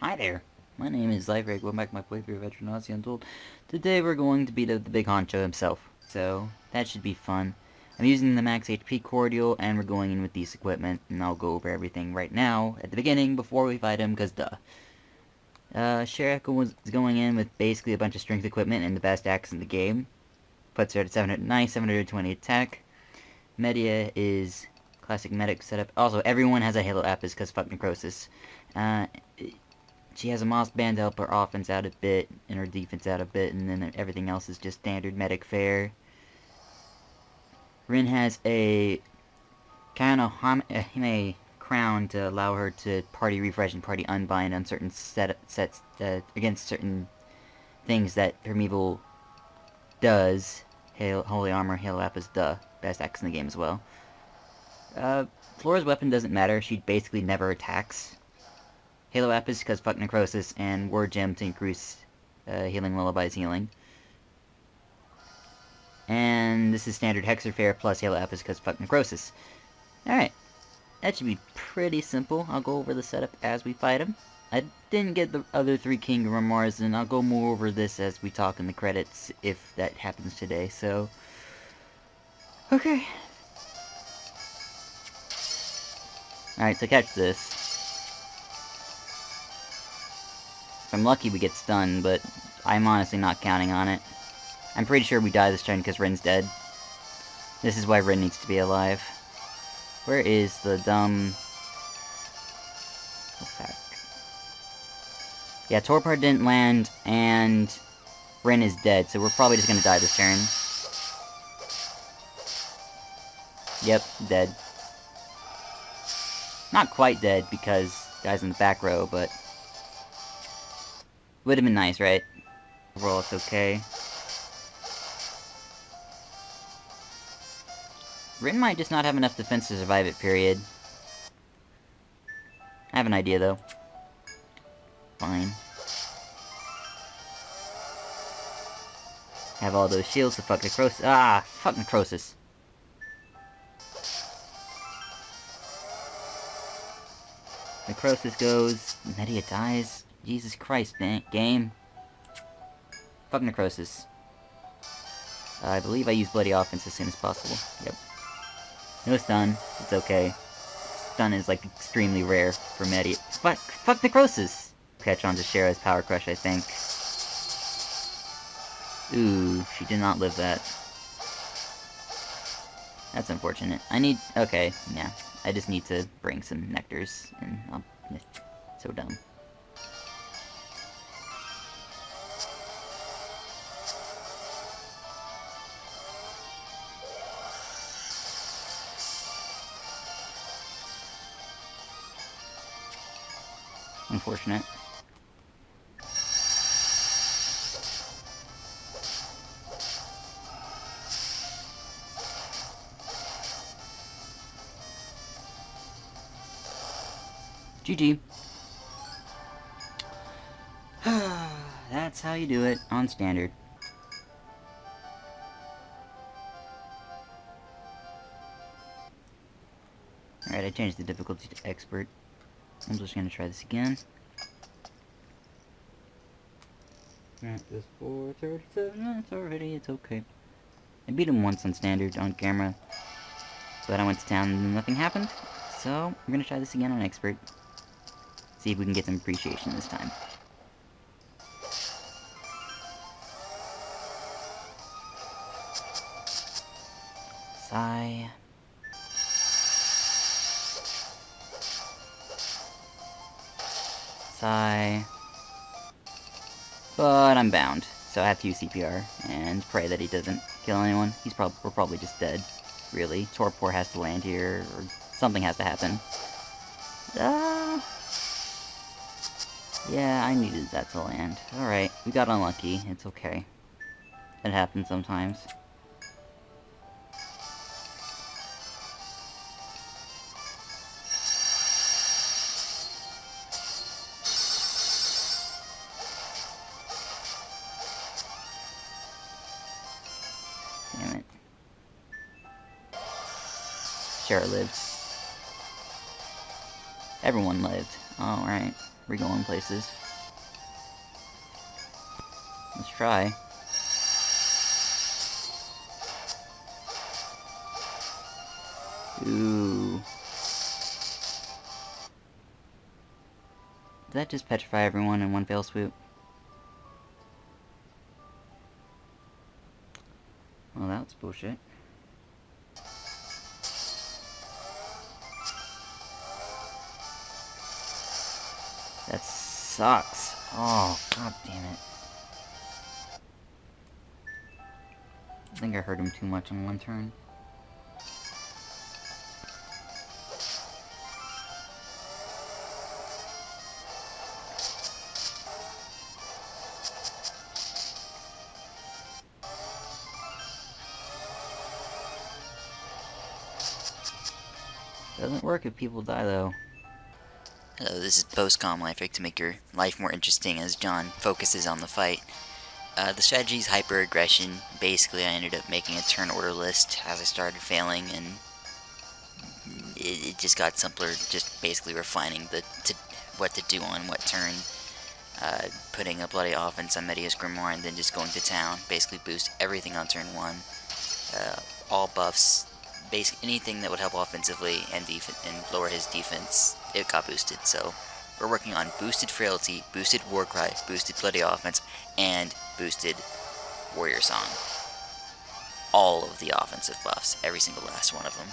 Hi there, my name is Lifereg. Welcome back to my playthrough of Untitled. Today we're going to beat up the big honcho himself, so that should be fun. I'm using the max HP cordial, and we're going in with these equipment, and I'll go over everything right now, at the beginning, before we fight him, because duh. Shera was going in with basically a bunch of strength equipment and the best axe in the game. Puts her at 709, 720 attack. Medea is classic medic setup. Also, everyone has a Halo Apis because fuck necrosis. She has a Moss Band to help her offense out a bit, and her defense out a bit, and then everything else is just standard medic fare. Rin has a kind of a crown to allow her to party refresh and party unbind on certain sets against certain things that Hermeval does. Holy Armor, Halo Apis, duh. Best axe in the game as well. Flora's weapon doesn't matter, she basically never attacks. Halo Apis because fuck necrosis, and Word Gem to increase healing lullabies healing. And this is standard Hexerfare plus Halo Apis because fuck necrosis. Alright, that should be pretty simple. I'll go over the setup as we fight him. I didn't get the other 3 King grimoires, and I'll go more over this as we talk in the credits, if that happens today, so... Okay. Alright, so catch this. If I'm lucky, we get stunned, but I'm honestly not counting on it. I'm pretty sure we die this turn because Rin's dead. This is why Rin needs to be alive. Where is the dumb... Oh, fuck. Yeah, Torpor didn't land, and Rin is dead, so we're probably just gonna die this turn. Yep, dead. Not quite dead, because guy's in the back row, but... Would have been nice, right? Overall, it's okay. Rin might just not have enough defense to survive it, period. I have an idea, though. Fine. Have all those shields to fuck necrosis. Ah! Fuck necrosis. Necrosis goes. Medea dies. Jesus Christ, game. Fuck necrosis. I believe I use bloody offense as soon as possible. Yep. No stun. It's okay. Stun is, like, extremely rare for Medea. Fuck necrosis! Catch on to Shera's power crush, I think. Ooh, she did not live that. That's unfortunate. Okay, yeah. I just need to bring some nectars, and I'll... So dumb. Unfortunate. GG. That's how you do it on standard. Alright, I changed the difficulty to expert. I'm just gonna try this again. Practice for 37 minutes already, it's okay. I beat him once on standard on camera, but I went to town and nothing happened. So, we're gonna try this again on expert. See if we can get some appreciation this time. Sigh. Sigh. But I'm bound, so I have to use CPR and pray that he doesn't kill anyone. We're probably just dead, really. Torpor has to land here, or something has to happen. Yeah, I needed that to land. Alright, we got unlucky. It's okay. It happens sometimes. Damn it. Shera lived. Everyone lived. Alright. We're going places. Let's try. Ooh. Did that just petrify everyone in one fell swoop? Well, that's bullshit. That sucks. Oh, god damn it. I think I hurt him too much on one turn. Doesn't work if people die, though. Hello, this is post-com life to make your life more interesting as John focuses on the fight. The strategy is hyper-aggression. Basically, I ended up making a turn order list as I started failing, and it just got simpler, just basically refining what to do on what turn. Putting a bloody offense on Medea's grimoire and then just going to town. Basically boost everything on turn 1. All buffs, anything that would help offensively and lower his defense, it got boosted. So we're working on boosted frailty, boosted warcry, boosted bloody offense, and boosted warrior song. All of the offensive buffs, every single last one of them.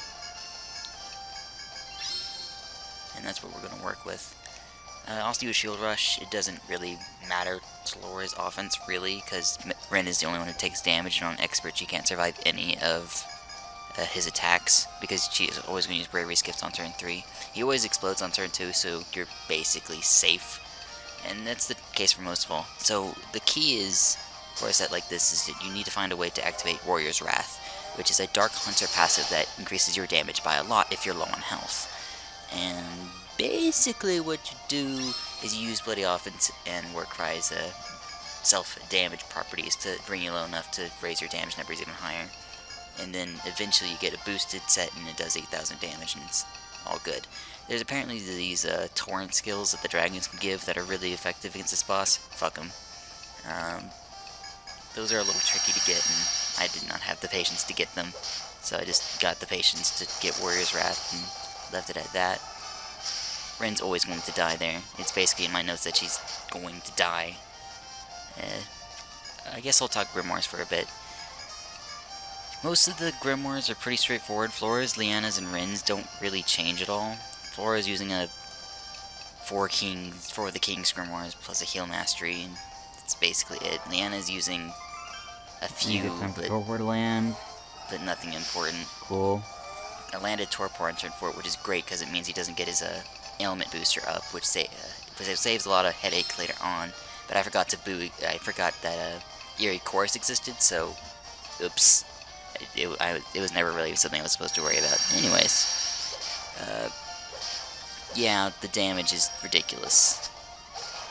And that's what we're going to work with. I'll do a shield rush. It doesn't really matter to Laura's offense, really, because Ren is the only one who takes damage, and on expert she can't survive any of his attacks, because she is always going to use Bravery's Gift on turn 3. He always explodes on turn 2, so you're basically safe. And that's the case for most of all. So the key is, for a set like this, is that you need to find a way to activate Warrior's Wrath, which is a Dark Hunter passive that increases your damage by a lot if you're low on health. And basically what you do is you use Bloody Offense and Warcry's self-damage properties to bring you low enough to raise your damage numbers even higher. And then eventually you get a boosted set and it does 8,000 damage and it's all good. There's apparently these torrent skills that the dragons can give that are really effective against this boss. Fuck them. Those are a little tricky to get, and I did not have the patience to get them. So I just got the patience to get Warrior's Wrath and left it at that. Ren's always going to die there. It's basically in my notes that she's going to die. I guess I'll talk grimoires for a bit. Most of the grimoires are pretty straightforward. Flora's, Leana's, and Ren's don't really change at all. Flora's using a 4 the King's grimoires plus a heal mastery, and that's basically it. Leana's using a few, but nothing important. Cool. I landed Torpor on turn 4, which is great because it means he doesn't get his ailment booster up, which saves a lot of headache later on. But I forgot that Eerie Chorus existed, so oops. It was never really something I was supposed to worry about. Anyways, yeah, the damage is ridiculous.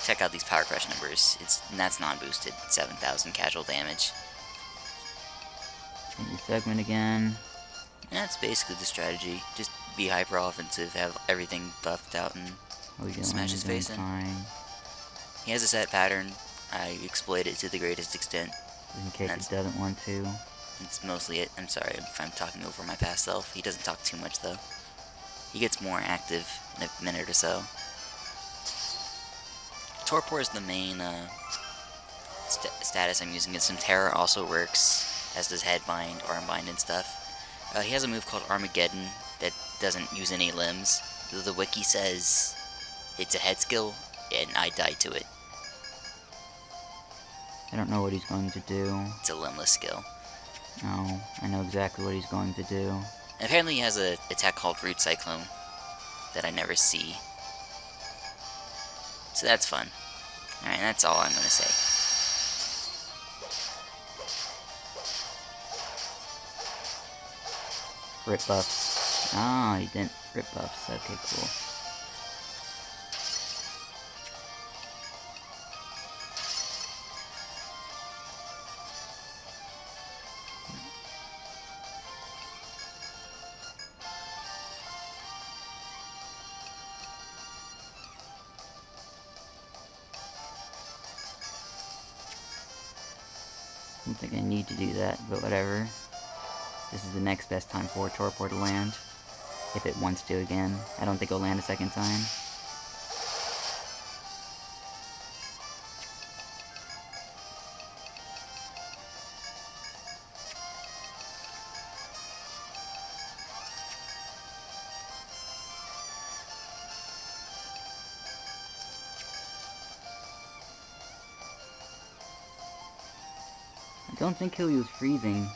Check out these Power Crush numbers. That's non-boosted. 7,000 casual damage. Change segment again. That's basically the strategy. Just be hyper offensive, have everything buffed out, and smash his face in. He has a set pattern. I exploit it to the greatest extent. In case he doesn't want to. That's mostly it. I'm sorry if I'm talking over my past self. He doesn't talk too much, though. He gets more active in a minute or so. Torpor is the main status I'm using. Some Terror also works, as does Headbind, Armbind, and stuff. He has a move called Armageddon that doesn't use any limbs. The wiki says it's a head skill, and I died to it. I don't know what he's going to do. It's a limbless skill. No, I know exactly what he's going to do. And apparently he has an attack called Root Cyclone that I never see. So that's fun. Alright, that's all I'm going to say. Rip buffs. Ah, he didn't rip buffs. Okay, cool. don't think I need to do that, but whatever. This is the next best time for Torpor to land. If it wants to again. I don't think it'll land a second time. I don't think he'll use freezing.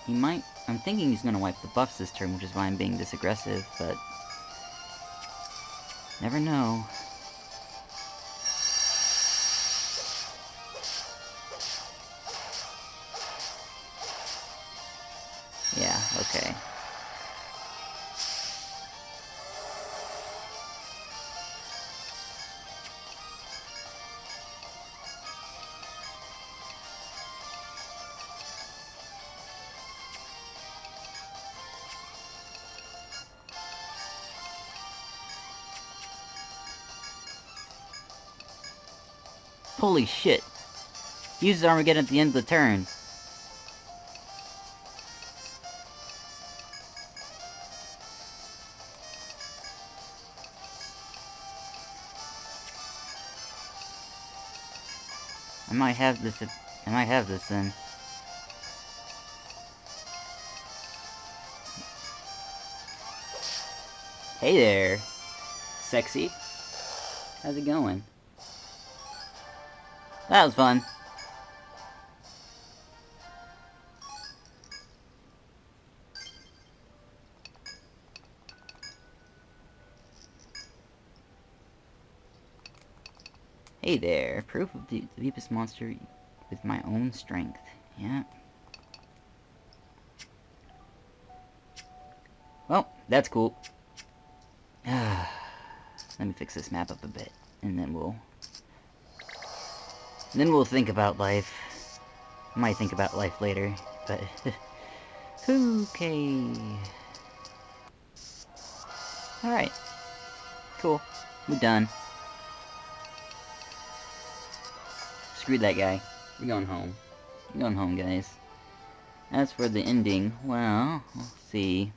He might. I'm thinking he's gonna wipe the buffs this turn, which is why I'm being this aggressive, but never know. Yeah, okay. Holy shit! Uses Armageddon at the end of the turn. I might have this then. Hey there, sexy. How's it going? That was fun. Hey there, proof of the deepest monster with my own strength. Yeah. Well, that's cool. Let me fix this map up a bit, and then we'll think about life. I might think about life later, but okay. Alright. Cool. We're done. Screw that guy. We're going home. We're going home, guys. As for the ending, well, we'll see.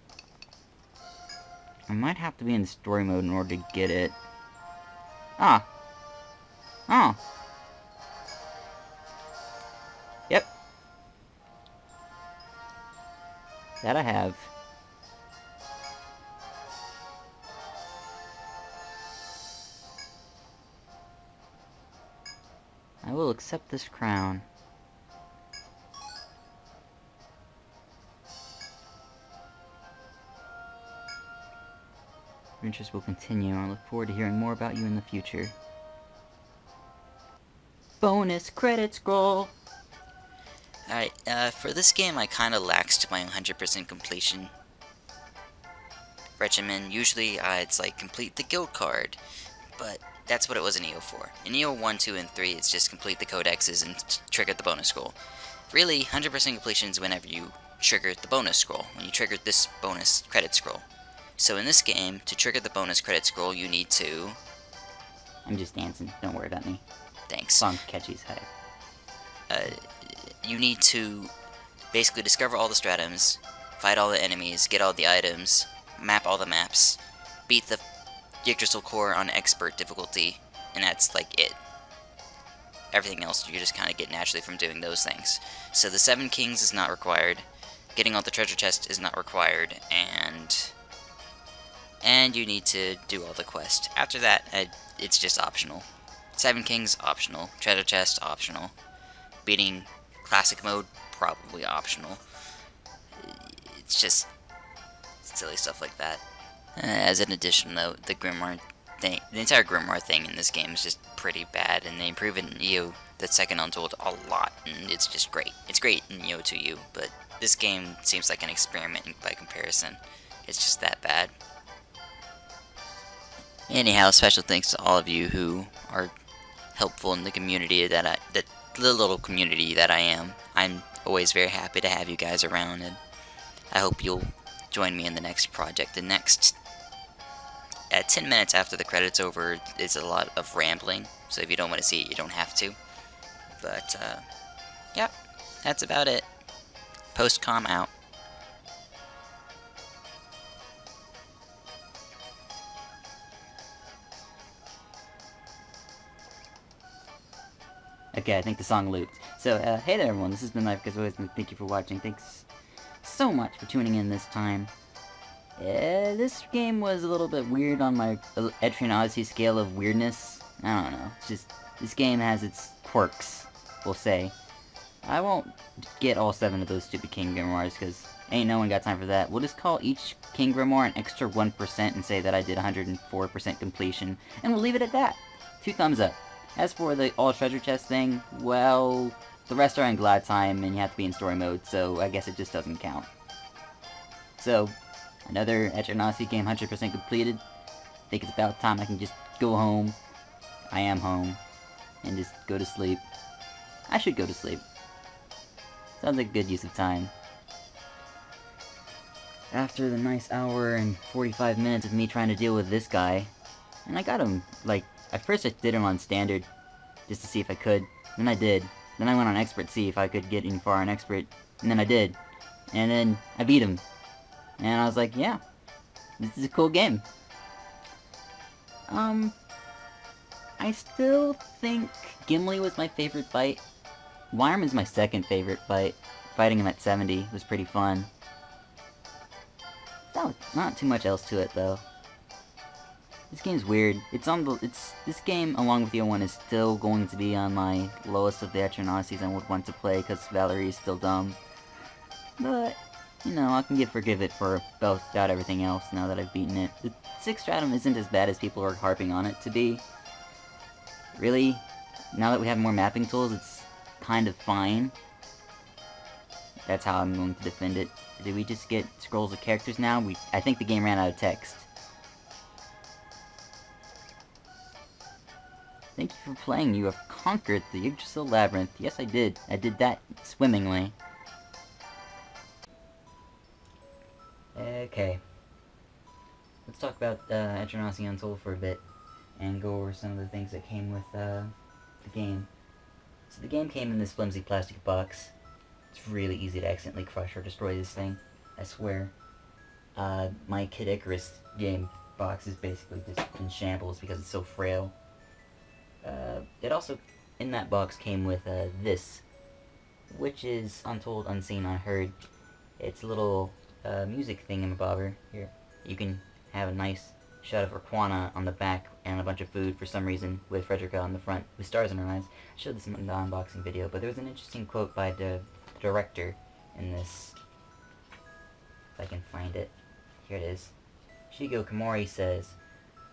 I might have to be in story mode in order to get it. Ah! Oh! Yep. That I have. I will accept this crown. Adventures will continue. I look forward to hearing more about you in the future. Bonus credit scroll! Alright, for this game I kinda laxed my 100% completion regimen. Usually it's like complete the guild card, but that's what it was in EO4. In EO 1, 2, and 3 it's just complete the codexes and trigger the bonus scroll. Really, 100% completion is whenever you trigger the bonus scroll, when you trigger this bonus credit scroll. So in this game, to trigger the bonus credit scroll, you need to... I'm just dancing, don't worry about me. Thanks. Song's catchy as heck. You need to basically discover all the stratums, fight all the enemies, get all the items, map all the maps, beat the Yggdrasil core on expert difficulty, and that's like it. Everything else you just kind of get naturally from doing those things. So the 7 kings is not required, getting all the treasure chest is not required, and you need to do all the quests. After that, it's just optional. 7 kings, optional. Treasure chest, optional. Beating classic mode, probably optional. It's just silly stuff like that. As an addition note, the grimoire thing, the entire grimoire thing in this game is just pretty bad, and they improve it in EO, the second Untold, a lot, and it's just great. It's great in EO 2U, but this game seems like an experiment by comparison. It's just that bad. Anyhow, special thanks to all of you who are helpful in the community the little community that I am. I'm always very happy to have you guys around, and I hope you'll join me in the next project. The next, at 10 minutes after the credits over, is a lot of rambling, so if you don't want to see it, you don't have to. But, yeah. that's about it. Post-com out. Okay, I think the song looped. So, hey there everyone, this has been Life as always, and thank you for watching. Thanks so much for tuning in this time. This game was a little bit weird on my Etrian Odyssey scale of weirdness. I don't know, it's just, this game has its quirks, we'll say. I won't get all 7 of those stupid King grimoires, because ain't no one got time for that. We'll just call each King grimoire an extra 1% and say that I did 104% completion, and we'll leave it at that. 2 thumbs up. As for the all treasure chest thing, well, the rest are in glad time and you have to be in story mode, so I guess it just doesn't count. So, another Etrian game 100% completed. I think it's about time I can just go home. I am home. And just go to sleep. I should go to sleep. Sounds like a good use of time. After the nice hour and 45 minutes of me trying to deal with this guy, and I got him, like, at first I did him on standard, just to see if I could. Then I did. Then I went on expert to see if I could get any far on expert. And then I did. And then I beat him. And I was like, yeah, this is a cool game. I still think Gimli was my favorite fight. Wyerman's my second favorite fight. Fighting him at 70 was pretty fun. Not too much else to it, though. This game's weird. This game, along with EOU is still going to be on my lowest of the Etrian Odysseys I would want to play, because Valerie's still dumb. But, you know, I can forgive it for about everything else now that I've beaten it. The 6th Stratum isn't as bad as people are harping on it to be. Really, now that we have more mapping tools, it's kind of fine. That's how I'm going to defend it. Did we just get scrolls of characters now? I think the game ran out of text. Thank you for playing. You have conquered the Yggdrasil labyrinth. Yes, I did. I did that swimmingly. Okay. Let's talk about Etrian Untold for a bit, and go over some of the things that came with the game. So the game came in this flimsy plastic box. It's really easy to accidentally crush or destroy this thing, I swear. My Kid Icarus game box is basically just in shambles because it's so frail. It also, in that box, came with this, which is Untold, Unseen, Unheard. It's a little music thingamabobber. Here, you can have a nice shot of Raquana on the back and a bunch of food for some reason with Frederica on the front with stars in her eyes. I showed this in the unboxing video, but there was an interesting quote by the director in this. If I can find it. Here it is. Shigo Komori says,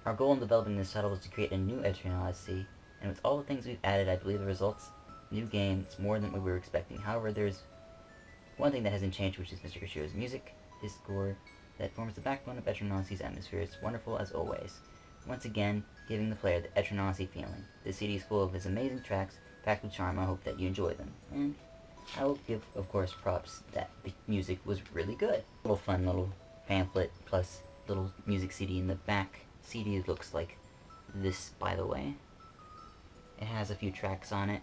"Our goal in developing this title was to create a new Etrian Odyssey, and with all the things we've added, I believe the results, new game, is more than we were expecting. However, there's one thing that hasn't changed, which is Mr. Kishiro's music, his score, that forms the backbone of Etrian Odyssey's atmosphere. It's wonderful as always. Once again, giving the player the Etrian Odyssey feeling. This CD is full of his amazing tracks, packed with charm. I hope that you enjoy them." And I will give, of course, props that the music was really good. Little fun little pamphlet plus little music CD in the back. CD looks like this, by the way. It has a few tracks on it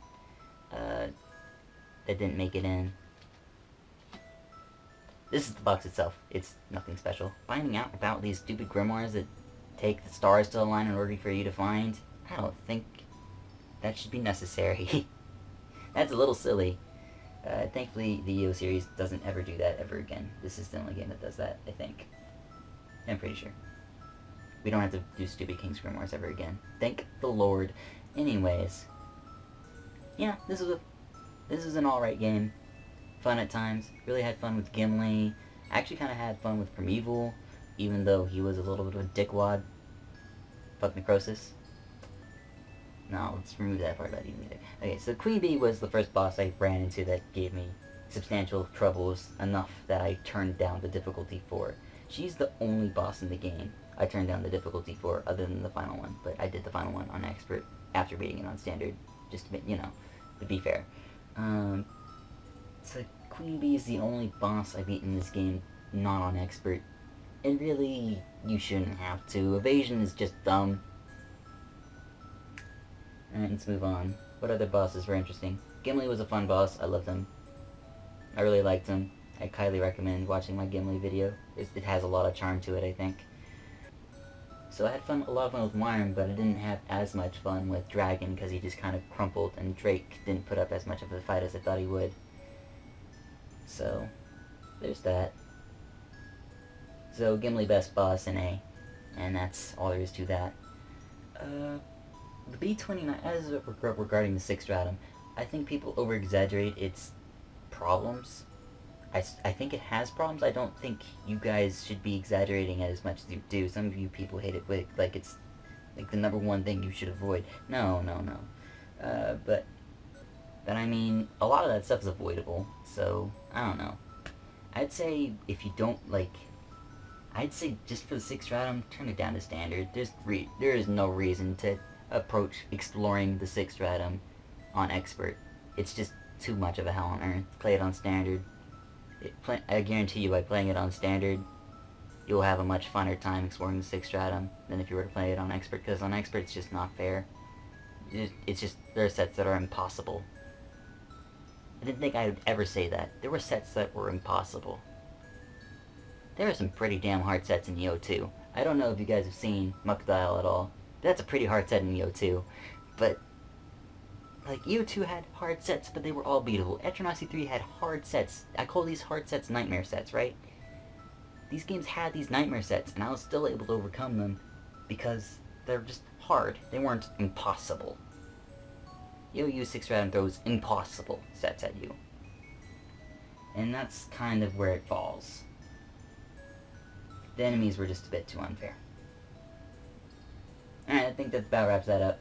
that didn't make it in. This is the box itself. It's nothing special. Finding out about these stupid grimoires that take the stars to align in order for you to find, I don't think that should be necessary. That's a little silly. Thankfully, the EOU series doesn't ever do that ever again. This is the only game that does that, I think. I'm pretty sure. We don't have to do stupid King's Grimoires ever again. Thank the Lord. Anyways. Yeah, this was an alright game. Fun at times. Really had fun with Gimli. Actually kind of had fun with Primeval, even though he was a little bit of a dickwad. Fuck Necrosis. No, let's remove that part about even either. Okay, so Queen Bee was the first boss I ran into that gave me substantial troubles, enough that I turned down the difficulty for. She's the only boss in the game I turned down the difficulty for, other than the final one, but I did the final one on expert after beating it on standard, just to, you know, to be fair. So Queen Bee is the only boss I beat in this game not on expert, and really, you shouldn't have to. Evasion is just dumb. Alright, let's move on. What other bosses were interesting? Gimli was a fun boss, I loved him. I really liked him. I highly recommend watching my Gimli video. It has a lot of charm to it, I think. So I had a lot of fun with Worm, but I didn't have as much fun with Dragon because he just kind of crumpled, and Drake didn't put up as much of a fight as I thought he would. So, there's that. So Gimli best boss in A, and that's all there is to that. The B29, as regarding the 6th stratum, I think people over-exaggerate its problems. I think it has problems. I don't think you guys should be exaggerating it as much as you do. Some of you people hate it like it's like the number one thing you should avoid. No. But I mean, a lot of that stuff is avoidable. So I don't know. I'd say if you don't like, I'd say just for the 6th stratum, turn it down to standard. There is no reason to approach exploring the 6th stratum on expert. It's just too much of a hell on earth. Play it on standard. I guarantee you, by playing it on standard, you'll have a much funner time exploring the 6th stratum than if you were to play it on expert, because on expert it's just not fair. It's just, there are sets that are impossible. I didn't think I would ever say that. There were sets that were impossible. There are some pretty damn hard sets in EOU. I don't know if you guys have seen Muckdial at all. That's a pretty hard set in EOU. But like, EOU had hard sets, but they were all beatable. Yggdrasil 3 had hard sets. I call these hard sets nightmare sets, right? These games had these nightmare sets, and I was still able to overcome them because they're just hard. They weren't impossible. EOU 6th stratum throws impossible sets at you. And that's kind of where it falls. The enemies were just a bit too unfair. Alright, I think that about wraps that up.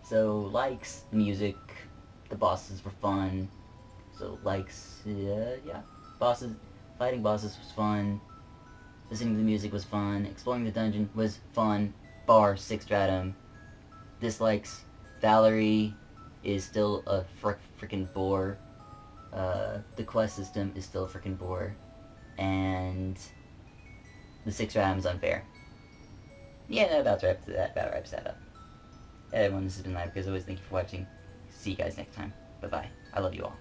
So, likes, music, the bosses were fun. So, likes, yeah. Fighting bosses was fun. Listening to the music was fun. Exploring the dungeon was fun. Bar 6th stratum. Dislikes, Valerie is still a freaking bore. The quest system is still a freaking bore. And the 6th stratum is unfair. Yeah, that about wraps that up. Hey everyone, this has been Live, as always, thank you for watching. See you guys next time. Bye-bye. I love you all.